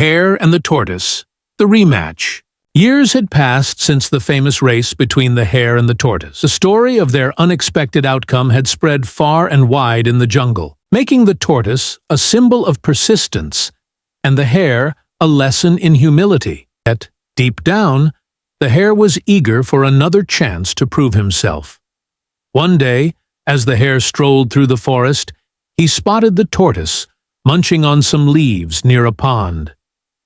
Hare and the Tortoise, the rematch. Years had passed since the famous race between the hare and the tortoise. The story of their unexpected outcome had spread far and wide in the jungle, making the tortoise a symbol of persistence and the hare a lesson in humility. Yet, deep down, the hare was eager for another chance to prove himself. One day, as the hare strolled through the forest, he spotted the tortoise munching on some leaves near a pond.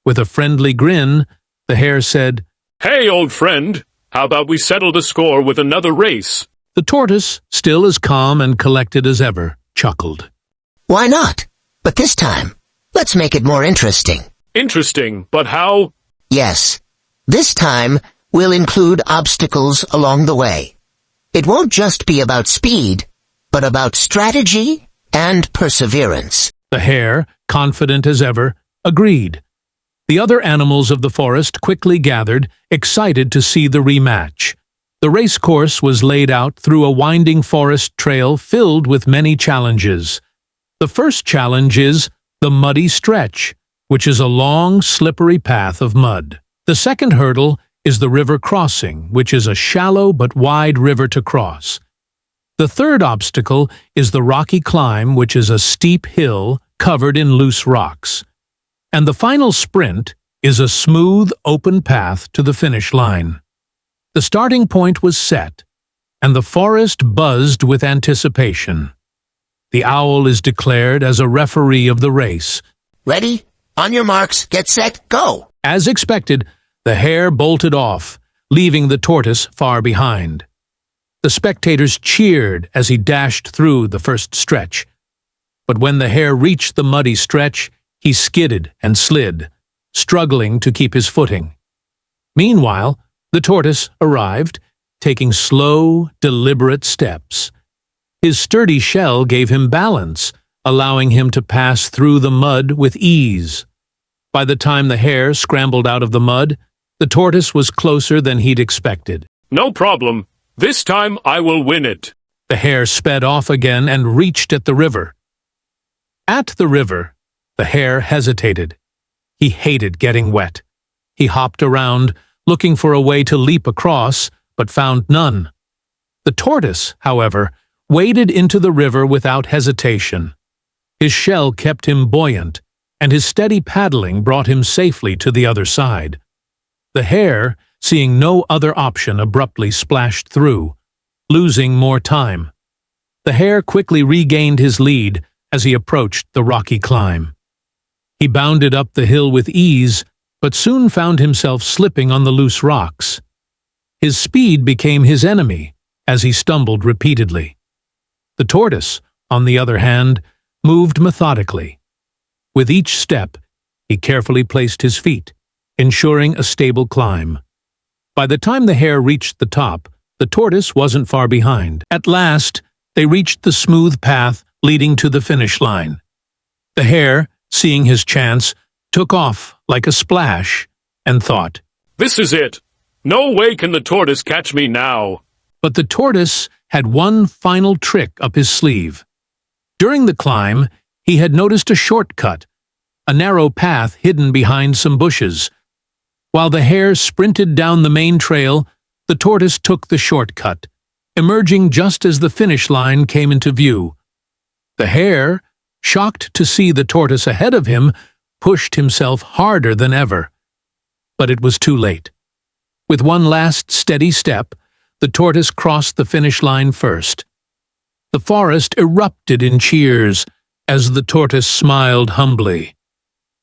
With a friendly grin, the hare said, "Hey, old friend, how about we settle the score with another race?" The tortoise, still as calm and collected as ever, chuckled. Why not? But this time, let's make it more interesting. Interesting, but how? Yes. This time, we'll include obstacles along the way. It won't just be about speed, but about strategy and perseverance. The hare, confident as ever, agreed. The other animals of the forest quickly gathered, excited to see the rematch. The race course was laid out through a winding forest trail filled with many challenges. The first challenge is the muddy stretch, which is a long, slippery path of mud. The second hurdle is the river crossing, which is a shallow but wide river to cross. The third obstacle is the rocky climb, which is a steep hill covered in loose rocks. And the final sprint is a smooth, open path to the finish line. The starting point was set, and the forest buzzed with anticipation. The owl is declared as a referee of the race. Ready? On your marks, get set, go! As expected, the hare bolted off, leaving the tortoise far behind. The spectators cheered as he dashed through the first stretch. But when the hare reached the muddy stretch, he skidded and slid, struggling to keep his footing. Meanwhile, the tortoise arrived, taking slow, deliberate steps. His sturdy shell gave him balance, allowing him to pass through the mud with ease. By the time the hare scrambled out of the mud, the tortoise was closer than he'd expected. No problem. This time I will win it. The hare sped off again and reached at the river. At the river, the hare hesitated. He hated getting wet. He hopped around, looking for a way to leap across, but found none. The tortoise, however, waded into the river without hesitation. His shell kept him buoyant, and his steady paddling brought him safely to the other side. The hare, seeing no other option, abruptly splashed through, losing more time. The hare quickly regained his lead as he approached the rocky climb. He bounded up the hill with ease, but soon found himself slipping on the loose rocks. His speed became his enemy as he stumbled repeatedly. The tortoise, on the other hand, moved methodically. With each step, he carefully placed his feet, ensuring a stable climb. By the time the hare reached the top, the tortoise wasn't far behind. At last, they reached the smooth path leading to the finish line. The hare, seeing his chance, took off like a splash and thought, "This is it. No way can the tortoise catch me now." But the tortoise had one final trick up his sleeve. During the climb, he had noticed a shortcut, a narrow path hidden behind some bushes. While the hare sprinted down the main trail, the tortoise took the shortcut, emerging just as the finish line came into view. The hare, shocked to see the tortoise ahead of him, pushed himself harder than ever. But it was too late. With one last steady step, the tortoise crossed the finish line first. The forest erupted in cheers as the tortoise smiled humbly.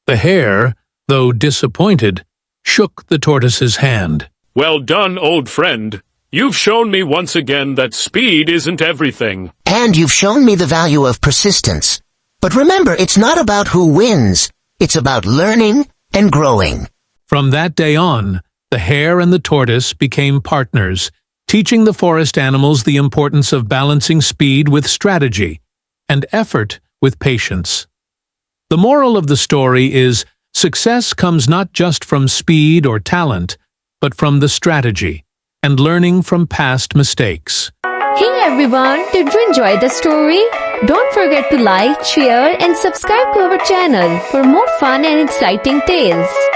The hare, though disappointed, shook the tortoise's hand. "Well done, old friend. You've shown me once again that speed isn't everything." And you've shown me the value of persistence. But remember, it's not about who wins. It's about learning and growing. From that day on, the hare and the tortoise became partners, teaching the forest animals the importance of balancing speed with strategy and effort with patience. The moral of the story is, success comes not just from speed or talent, but from the strategy and learning from past mistakes. Hey everyone, did you enjoy the story? Don't forget to like, share and subscribe to our channel for more fun and exciting tales.